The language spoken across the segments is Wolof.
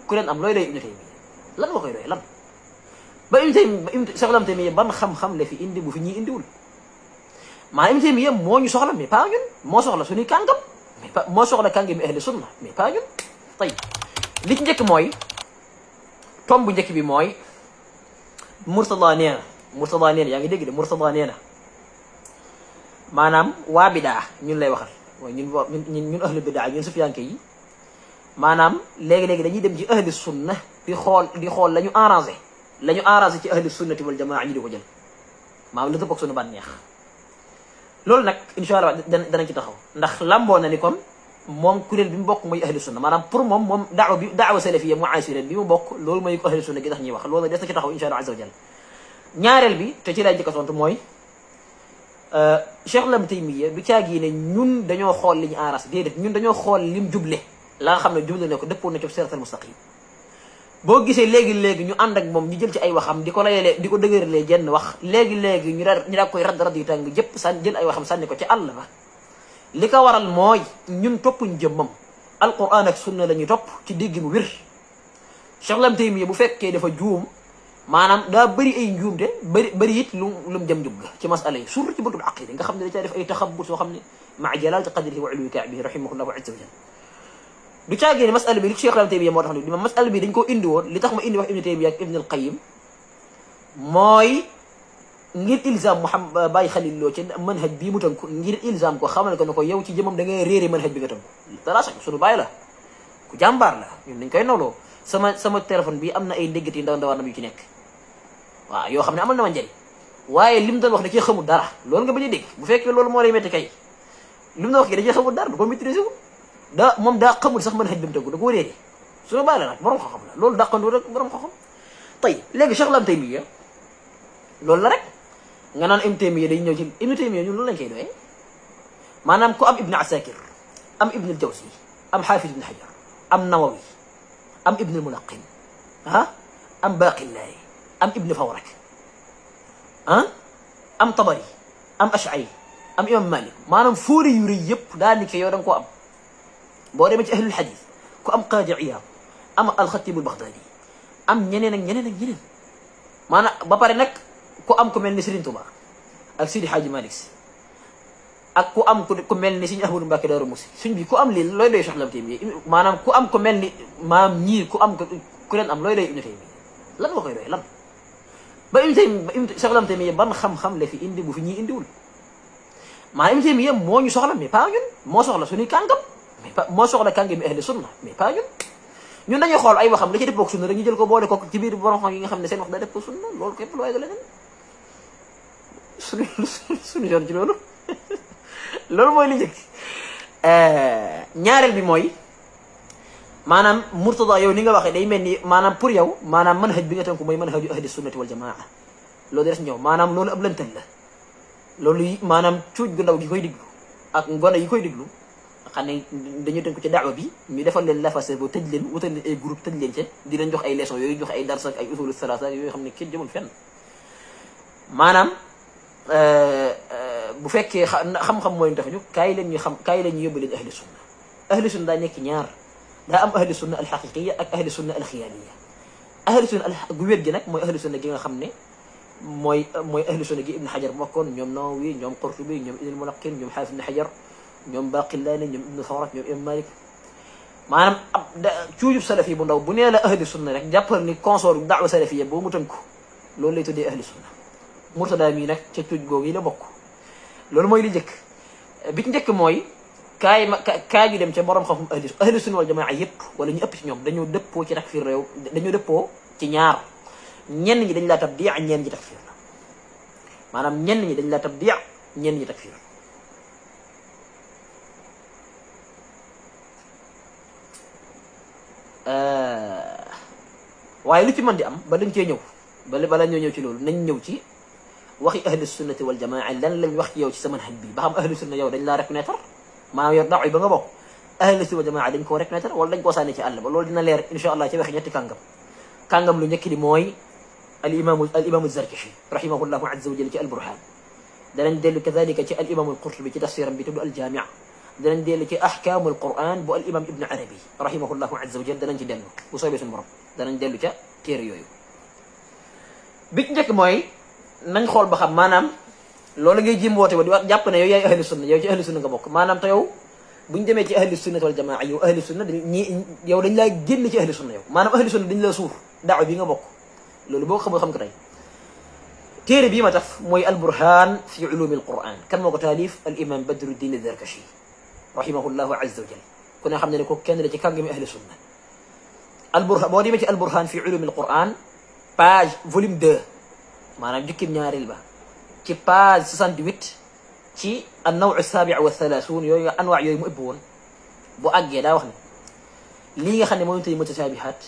ku leen am looy doy Ibnu Taymiya lan nga koy doy lan ba Ibnu Taymiya ban xam-xam la fi indi bu fi ñuy indiwul maanaam Ibnu Taymiya moo ñu soxla mais pas ñun moo soxla suñuy kàngam mais pas moo soxla kàngami ahli sunna mais pas ñun tey li ci njëkk mooy tomb bu njëkk bi mooy Murtada nee na yaa ngi dégg de Murtada nee na maanaam waa bidaa ñun lay waxal mooy ñun ahlu bidaa ñun sufiyanke yi maanaam léegi-léegi dañuy dem ci ahli sunna di xool la ñu arrangé ci ahli sunnati wal jamaa ñu di ko jël maanaam la dëppoo ak sunu bànneex loolu nag incha allah danañ ci taxaw ndax lamboo na ni comme moom kuréel bi mu bokk mooy ahli sunna maanaam pour moom daawa salafiyya mu'asira bi mu bokk loolu mooy ko ahli sunna gi tax ñuy wax loolu des na ci taxaw incha allah azza wa jalla ñaareel bi te ci lay jëkka tontu mooy Cheikh Lam Taymiya du caagi ne ñun dañoo xool li ñu arrangé déedéet ñun dañoo xool lim juble la nga xam ne juble ne ko dëppoo na ci siratal mustaqim boo gisee léegi-léegi ñu ànd ak moom ñu jël ci ay waxam di ko layalee di ko dëgëralee jenn wax léegi-léegi ñu daa koy radd yu tàng jëpp jël ay waxam sànni ko ci àll ba li ko waral mooy ñun toppuñ jëmmam alquran ak sunna la ñuy topp ci dégg mu wér Cheikh Lam Taymiya bu fekkee dafa juum maanaam daa bëri ay njuumte bëri it lu mu jëm jub ga ci masala yi surtout ci buntul aqida nga xam ne da caa def ay taxabut soo xam ne maa jalaalati qadrihi wa ulwi ka'bihi rahimahullahu azza wa jalla du caagee ne masala bi li Cheikh Lam Taymiya moo tax ni masala bi dañ koo indi woon li tax ma indi wax Ibnu Taymiya ak Ibn al-Qayyim mooy ngir ilzam Muhammad bàyyi xalil loo ci manhaj bii mu tënku ngir ilzam ko xamal ko ne ko yow ci jëmam da ngay réere manhaj bi nga tënku dara sax suñu bàyyi la ku jàmbaar la ñun dañ koy nawloo sama téléphone bi am na ay ndéggat yi ndaw ndawaan yu ci nekk waaw yoo xam ne amal na ma njëriñ waaye lim doon wax da cee xamul dara loolu nga bañ a dégg bu fekkee loolu moo lay métti kay lim doon wax da cee xamul dara du ko maîtriser wu moom daa xamul sax manhaj bi mu tënku da ko réere suñu bàyyi la nag borom xam-xam la loolu dàqandu rek borom xam-xam tey léegi Cheikh Lam Taymiya loolu la rek nga naan Ibnu Taymiya day ñëw ci Ibnu Taymiya ñun loolu lañ koy doyee maanaam ku am Ibnu Asakir am Ibnu al-Jawzi am Hafiz Ibn Hajar am Nawawi am Ibnu al-Mulaqin am Baqillaani am Ibnu Fawrak am Tabari am Ash'ari am Imam Malik maanaam fóori yu rëy yëpp daanaka yow da nga koo am boo demee ci ahlul hadith ku am Qaadi Iyaad am al-Khatib al-Baghdadi am ñeneen ak ñeneen ak ñeneen maanaam ba pare nag ku am ku mel ni Serigne Touba ak Sidi Hadji Malick Sy ak ku am ku mel ni Serigne Ahmadou Mbacké Darou Moussi suñ bi ku am lii looy doy Cheikh Lam Taymiya maanaam ku am ku mel ni maam ñii ku am ku leen am looy doy Ibnu Taymiya lan nga koy doy lan ba Cheikh Lam Taymiya ban xam-xam la fi indi bu fi ñuy indiwul maanaam Ibnu Taymiya moo ñu soxla mais pas ñun moo soxla suñuy kàngam mais pas moo soxla kàngami ahli sunna mais pas ñun dañuy xool ay waxam la ci dëppoo ak sunna rek ñu jël ko boole ko ci biir borom xam yi nga xam ne seen wax da dëppoo sunna loolu képp lu waaye da leneen suñu yoon ci loolu loolu mooy li njëkk ñaareel bi mooy maanaam Murtada yow ni nga waxee day mel ni maanaam pour yow maanaam manhaj bi nga tënku mooy manhaju ahli sunnati wal jamaa loolu des ñëw maanaam loolu ab lëntal la loolu maanaam cuuj gu ndaw gi koy diglu ak ngone yi koy diglu xam ne dañu tënku ci daawa bi ñu defal leen lafase boo tëj leen wutal leen ay groupe tëj leen ca di leen jox ay leçons yooyu jox ay dars ak ay usulu salaasa yooyu xam ne kenn jëmul fenn maanaam bu fekkee xam-xam mooy tax ñu kaay leen ñu yóbbu leen ahli sunna daa nekk ñaar daa am ahli sunna alxaqiqiya ak ahli sunna alxiyaaliya ahli sunna gu wér gi nag mooy ahli sunna gi nga xam ne mooy ahli sunna gi Ibn Hajar bokkoon ñoom Nawawi ñoom Qurtubi ñoom Ibn al-Mulaqin ñoom Hafiz Ibn Hajar ñoom Baqillaani ñoom Ibn Fawrak ñoom Imam Malik maanaam cuujub salafi bu ndaw bu nee la ahli sunna rek jàppal ni consort daawa salafiya boo mu tënku loolu lay tuddee ahli sunna Murtada mii nag ca cuuj googu yi la bokk loolu mooy li njëkk bi ci njëkk mooy kaay ñu dem ca borom xam ahli sunna wal jamaa yëpp wala ñu ëpp ci ñoom dañoo dëppoo ci takfir réew dañoo dëppoo ci ñaar ñenn ñi dañ laa tabdi' ñenn ñi takfir la maanaam ñenn ñi dañ laa tabdi' ñenn ñi takfir waaye lu ci mën di am ba dañ cee ñëw bala ñoo ñëw ci loolu nañ ñëw ci waxi ahli sunnati wal jamaa lan lañ wax ci yow ci sa manhaj bi ba xam ahli sunna yow dañ laa reconnaître maanaam yow daaw yi ba nga bokk ahli sunna wal jamaa dañ koo reconnaître wala dañ koo sànni ci àll ba loolu dina leer insha allah ci waxi ñetti kàngam lu njëkk di mooy al imaamu Zarkashi rahimahullahu azza wa jalla ci al burhan danañ dellu kadalika ci al imaamu al Qurtubi ci tafsiram bi tudd al jaami' danañ dellu ci ahkaamul quran bu al imam ibnu arabi rahimahullahu azza wa jal danañ ci dellu bu soobee suñu borom danañ dellu ca téere yooyu bi ci njëkk mooy nañ xool ba xam maanaam loolu ngay jim woote wa di wax jàpp ne yow yaay ahli sunna yow ci ahli sunna nga bokk maanaam te yow buñu demee ci ahli sunna wal jamaa yow ahli sunna ñi yow dañ laa génn ci ahli sunna yow maanaam ahli sunna dañ la suuf daaw bi nga bokk loolu boo xamul xam ko tey téere bii ma taf mooy al burhan fi ulumi al quran kan moo ko taalif al imam badruddin ad-darkashi rahimahullahu azza wa jal ku ne xam ne ne ko kenn la ci kàngami ahli sunna al burhan boo demee ci al burhan fi ulumi al quran page volume 2 maanaam jukkim ñaaril ba ci page 68 ci an-naw' as-sabi' wa thalathun yooyu anwaa yooyu mu ëpp woon bu àggee daa wax ne lii nga xam ne mooy tey mutashabihat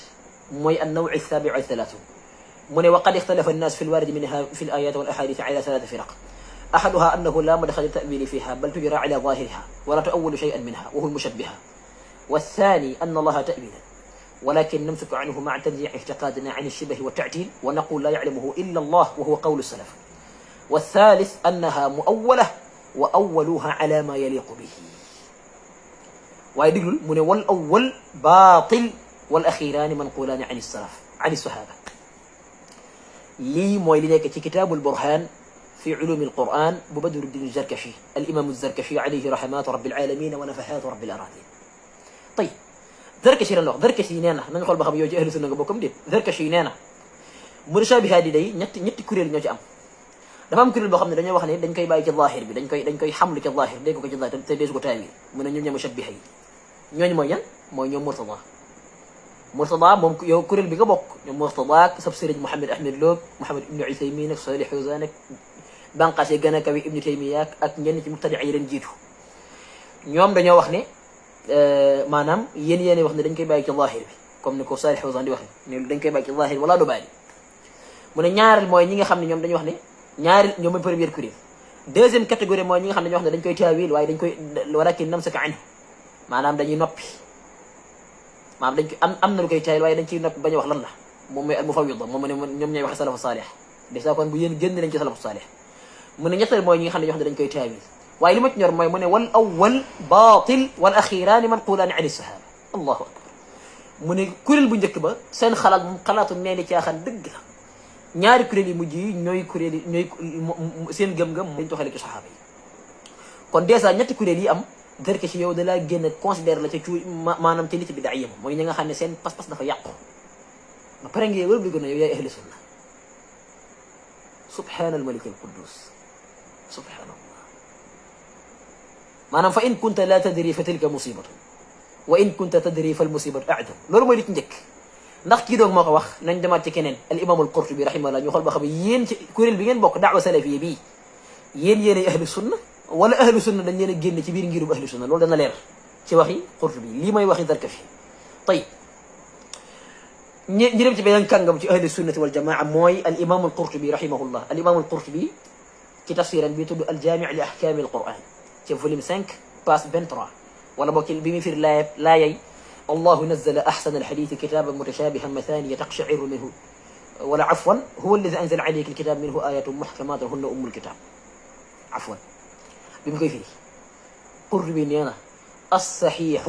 mooy an-naw' as-sabi' wa thalathun mu ne wa qad ikhtalafa an-nas fi al-warid minha fi al-ayat wal ahadith ala thalath firaq ahaduha annahu la madkhala li-ta'wili fiha bal tujra ala zahiriha wa la tu'awwalu shay'an minha wa huwa al-mushabbiha والثاني أن الله تأويلا ولكن نمسك عنه مع تنزيع اعتقادنا عن الشبه والتعتيل ونقول لا يعلمه إلا الله وهو قول السلف والثالث أنها مؤولة وأولوها على ما يليق به ويدل من والأول باطل والأخيران منقولان عن السلف عن الصحابة لي مويلينك في كتاب البرهان في علوم القرآن ببدر الدين الزركشي الإمام الزركشي عليه رحمات رب العالمين ونفحات رب الأراضين طيب Zarkashi lan wax Zarkashi nee na nañ xool ba xam yow ci ahlu sunna nga bokkam déet Zarkashi nee na mutashabihaat yi day ñetti kuréel ñoo ci am dafa am kuréel boo xam ne dañoo wax ne dañ koy bàyyi ci zahir bi dañ koy xamlu ci zahir dégg ko ci zahir te deesu ko taawil mu ne ñoom ñoo mushabbiha yi ñooñu mooy yan mooy ñoom Murtada moom yow kuréel bi nga bokk ñoom Murtada ak sab sëriñ Mouhamed Ahmed Lo Mouhamed ibnu Uthaymin ak Salih Huzan ak banqaas yi gën a kawi ibnu Taymiya ak ñenn ci mubtadi yi leen jiitu ñoom dañoo wax ne maanaam yéen wax ne dañ koy bàyyi ci zahir bi comme ni ko Salih Huzan di wax ne dañ koy bàyyi ci zahir wala du bàyyi mu ne ñaareel mooy ñi nga xam ne ñoom dañuy wax ne ñaareel ñoom mooy première kuréel deuxième catégorie mooy ñi nga xam ne dañuy wax ne dañ koy taawil waaye dañ koy walakin namsaka anhu maanaam dañuy noppi maanaam dañ koy am na lu koy taawil waaye dañ ciy noppi bañ a wax lan la moom mooy al mufawwida moom mu ne ñoom ñooy wax salafu salih déjà kon bu yéen génn nañ ci salafu salih mu ne ñetteel mooy ñi nga xam ne dañuy wax ne dañ koy taawil waaye li ma ci ñor mooy mu ne wal awwal baatil wal axiraani manqulaani ani sahaba allahu akbar mu ne kuréel bu njëkk ba seen xalaat moom xalaatu nee ni caaxaan dëgg la ñaari kuréel yi mujj yi ñooy kuréel yi ñooy seen gëm-gëm dañ toxale ci saxaaba yi kon dèjà ñetti kuréel yi am Zarkashi yow da laa génn considère la ca cu maanaam ca nit bi daa yem mooy ñi nga xam ne seen pas-pas dafa yàqu ba pare ngeen wër bi gën a yow yaay ahli sunna subhaanal malik al quddus subhaanallah maanaam fa in kunta la tadri fa tilka musibatu wa in kunta tadri fa al musibatu a'dam loolu mooy li ci njëkk ndax kii doog moo ko wax nañ demaat ci keneen al imam al qurtubi rahimahullah ñu xool ba xam yéen ci kuréel bi ngeen bokk da'wa salafiyya bii yéen yéenay ahlu sunna wala ahlu sunna dañ leen a génn ci biir ngirub ahlu sunna loolu dana leer ci waxi qurtubi lii mooy waxi Zarkashi tayib ñi dem ci beneen kàngam ci ahlu sunnati wal jamaa mooy al imam al qurtubi rahimahullah al imam al qurtubi ci tafsiram bi tudd al jami' li ahkami al quran ci volume 5 page 23 wala bokk bi muy fir laayay الله نزل أحسن الحديث كتابا متشابها مثانية تقشعر منه ولا عفوا هو الذي أنزل عليك الكتاب منه آيات محكمات هن أم الكتاب عفوا بمكيفه قربي أنا الصحيح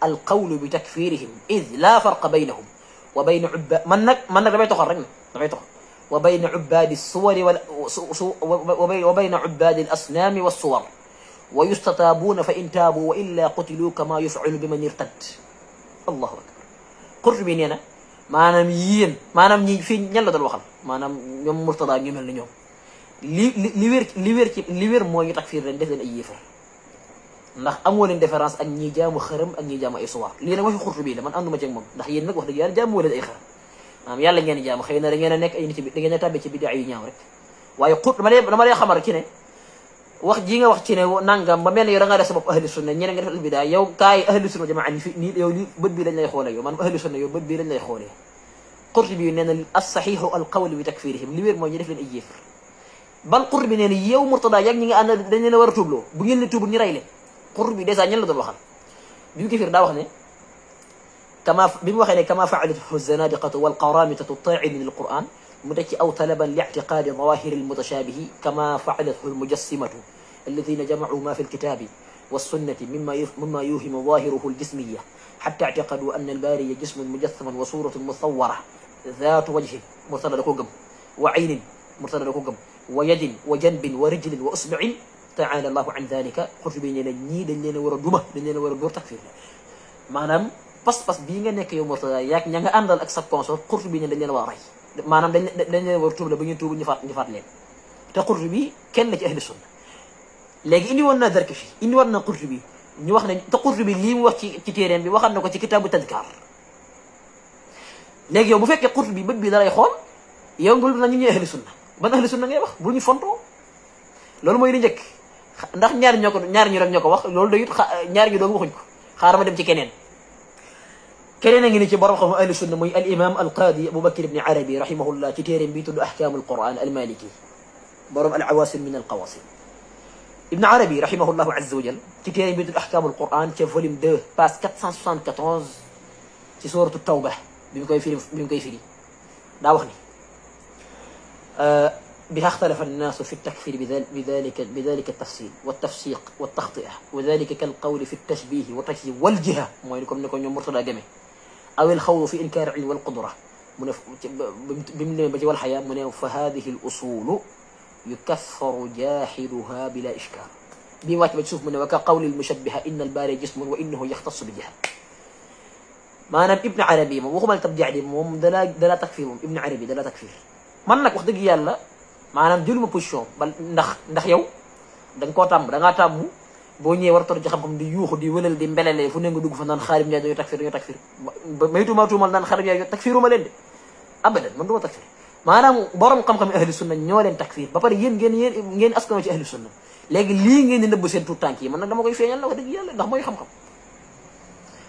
القول بتكفيرهم إذ لا فرق بينهم وبين عباد منك ربيت خرجنا وبين عباد الصور وبين عباد الأصنام والصور ويستتابون فإن تابوا وإلا قتلوا كما يفعل بمن يرتد allahu akbar Qurtubi nee na maanaam yéen maanaam ñi fii ñan la doon waxal maanaam ñoom Murtada ñu mel ni ñoom li wér mooy ñu takfiir leen def leen ay yéefar ndax amoo leen différence ak ñi jaamu xërëm ak ñi jaamu ay suwaar lii nag waxi Qurtubi la man ànduma ci ak moom ndax yéen nag wax dëgg yàlla jaamu leen ay xërëm maanaam yàlla ngeen jaamu xëy na da ngeen a nekk ay nit bi da ngeen a tàbbi ci bidaa yu ñaaw rek waaye dama lay xamal ci ne wax ji nga wax ci ne nangam ba mel ne yow da ngaa def sa bopp ahlu sunna ñeneen nga def al bidaa yow kaay ahlu sunna jamaa ni fi nii yow li bët bii lañ lay xoolee yow man ahlu sunna yow bët bii lañ lay xoolee Qurtubi nee na as-sahihu al-qawlu bi takfirihim li wér mooy ñu def leen ay yéefar bal Qurtubi nee na yow Murtada yàgg ñi nga ànd dañ leen a war a tuubloo bu ngeen ne tuubul ñu rey leen Qurtubi dèjà ñen la doon waxal bi mu kafir daa wax ne kama bi mu waxee ne kama fa'alathu az-zanadiqatu wal qaramidatu at-ta'in lil Qur'an mu teg ci aw talaban li'tiqadi zawahir al-mutashabihi kama fa'alathu al-mujassimatu الذين جمعوا ما في الكتاب والسنة مما يوهم ظاهره الجسمية حتى اعتقدوا أن الباري جسم مجسم وصورة مصورة ذات وجه مرتبط كوكب وعين مرتبط كوكب ويد وجنب ورجل وأصبع تعالى الله عن ذلك قلت بين ني dañ leen wara duma dañ leen wara door takfir manam pas bi nga nek yow mortada yak ña nga andal ak sa consort qurtu bi dañ leen wara ray manam dañ leen wara tuub la ba ñu tuub ñu faat leen te qurtu bi kenn la ci ahli sunna léegi indi woon na Zarkashi indi woon na qurtu bi ñu wax ne te qurtu bi li mu wax ci téeréem bi waxal nako ci kitaabu tadkar léegi yow bu fekkee qurtu bi bëb bi dalay xool yow ngul na ñu ñi ahli sunna ban ahli sunna ngay wax bu ñu fonto loolu mooy li njëkk ndax ñaar ñu rek ñoko wax loolu doyut ñaar ñu doog waxuñ ko xaaral ma dem ci keneen a ngi ni ci borom xam ahli sunna muy al imam al qadi Abu Bakr ibn Arabi rahimahullah ci téeréem bi tudd ahkam al quran al maliki borom al awasim min al qawasim ibn Arabi rahimahullah azza wa jal ci téeréem bi tudd ahkam al quran ci volume 2 page 474 ci suratu tawba bi mu koy firi daa wax ni بها اختلف الناس في التكفير بذلك التفصيل والتفسيق والتخطئة وذلك كالقول في التشبيه والتكذيب والجهة موينكم نكون يوم مرتضى جميع أو الخوض في إنكار العلم والقدرة بمن والحياة من فهذه الأصول يكفر جاحدها بلا إشكال بواجب تشوف من وكقول المشبهة إن الباري جسم وإنه يختص بجهة ما أنا ابن عربي وهم التبديع دي دلا تكفير ابن عربي دلا تكفير man nag wax dëgg yàlla maanaam jëluma position ba ndax yow da nga koo tàmm da ngaa tàmm boo ñëwee war a tor ci xam-xam di yuuxu di wëlal di mbelele fu ne nga dugg fa naan Xaadim Njaay dañoo takfir may tuumal naan Xaadim Njaay takfiruma leen de abadan man du ma takfir maanaam borom xam-xam ahli sunna ñoo leen takfir ba pare yéen ngeen askanoo ci ahli sunna léegi lii ngeen di nëbb seen tuut tànk yi man nag dama koy feeñal la wax dëgg yàlla ndax mooy xam-xam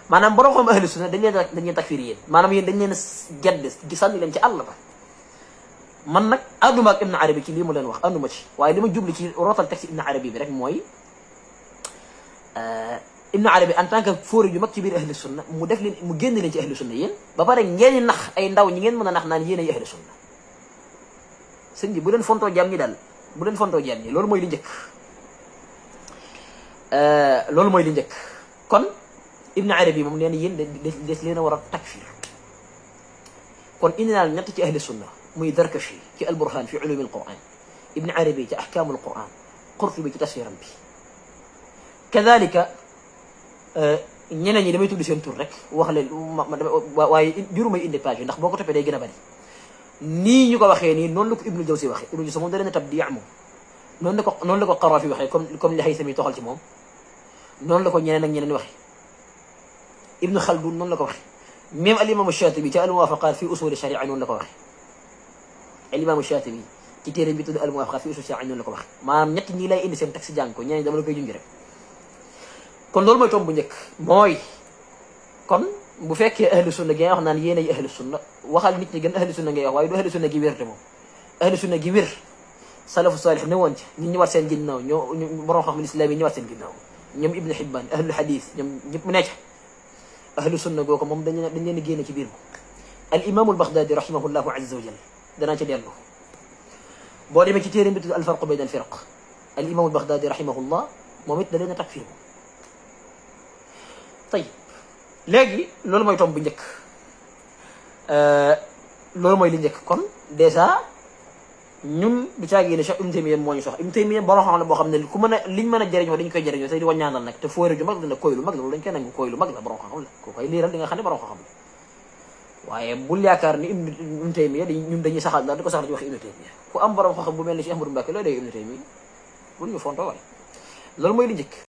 maanaam borom xam ahli sunna dañuy takfir yéen maanaam yéen dañ leen gedd gi sànni leen ci àll ba man nag ànduma ak Ibn Arabi ci lii mu leen wax ànduma ci waaye dama jubli ci rootal texte Ibn Arabi bi rek mooy Ibn Arabi en tant que fóori ju mag ci biir ahli sunna mu def leen mu génn leen ci ahli sunna yéen ba pare ngeen nax ay ndaw ñi ngeen mën a nax naan yéen ay ahli sunna sëñ bi bu leen fontoo jaam ñi daal bu leen fontoo jaam ñi loolu mooy li njëkk loolu mooy li njëkk kon Ibn Arabi moom nee na yéen des leen a war a takfir kon indi naa ñett ci ahli sunna muy Zarkashi ci al-Burhan fi ulum al-Quran Ibn Arabi ci ahkam al-Quran Qurtubi ci tafsiram bi kadhalika ñeneen ñi damay tudd seen tur rek wax leen waaye jurumay indi page bi ndax boo ko toppee day gën a bari nii ñu ko waxee nii noonu la ko Ibnu Jawzi waxee Ibnu Jawzi moom da leen a tabdi' moom noonu la ko Qarafi waxee comme li Haythami toxal ci moom noonu la ko ñeneen ak ñeneen waxee Ibnu Khaldun noonu la ko waxee même al-Imam Shatibi ci al-Muwafaqat fi usul sharia noonu la ko waxee al-Imam Shatibi ci téere bi tudd al-Muwafaqat fi usul sharia noonu la ko waxee maanaam ñett ñi lay indi seen texte jàng ko ñeneen dama la koy junj rek kon loolu mooy tomb bu njëkk mooy kon bu fekkee ahlu sunna gi nga wax naan yéen ay ahlu sunna waxal nit ñi gën ahlu sunna ngay wax waaye du ahlu sunna gi wér te moom ahlu sunna gi wér salafu salih ne woon ci ñi ñëwaat seen ginnaaw ñoo borom xam islam yi ñëwaat seen ginnaaw ñoom Ibn Hibban ahlu hadith ñoom ñëpp mu nekk ahlu sunna googu moom dañ leen a génne ci biir ko al imam al Baghdadi rahimahullahu azza wa jalla danaa ci dellu boo demee ci téere bi tudd al farq bayna al firaq al imam al Baghdadi rahimahullah moom it da leen a takfir tayib léegi loolu mooy tomb bu njëkk loolu mooy li njëkk kon dèjà ñun du caagi ne Cheikh Ibn Taymiyya moo ñu sox Ibn Taymiyya borom xam ne boo xam ne ku mën a liñ mën a jëriñoo dañ koy jëriñoo te di ko ñaanal nag te fóore ju mag la koy lu mag la loolu dañ koy nangu koy lu mag la borom xam la ko koy liiral di nga xam ne borom xam la waaye bul yaakaar ni Ibn Taymiyya ñun dañuy saxal daal di ko saxal ci wax Ibn Taymiyya ku am borom xam bu mel ni Cheikh Ahmadou Mbacké looy day Ibn Taymiyya bul ñu fontoo waay loolu mooy li njëkk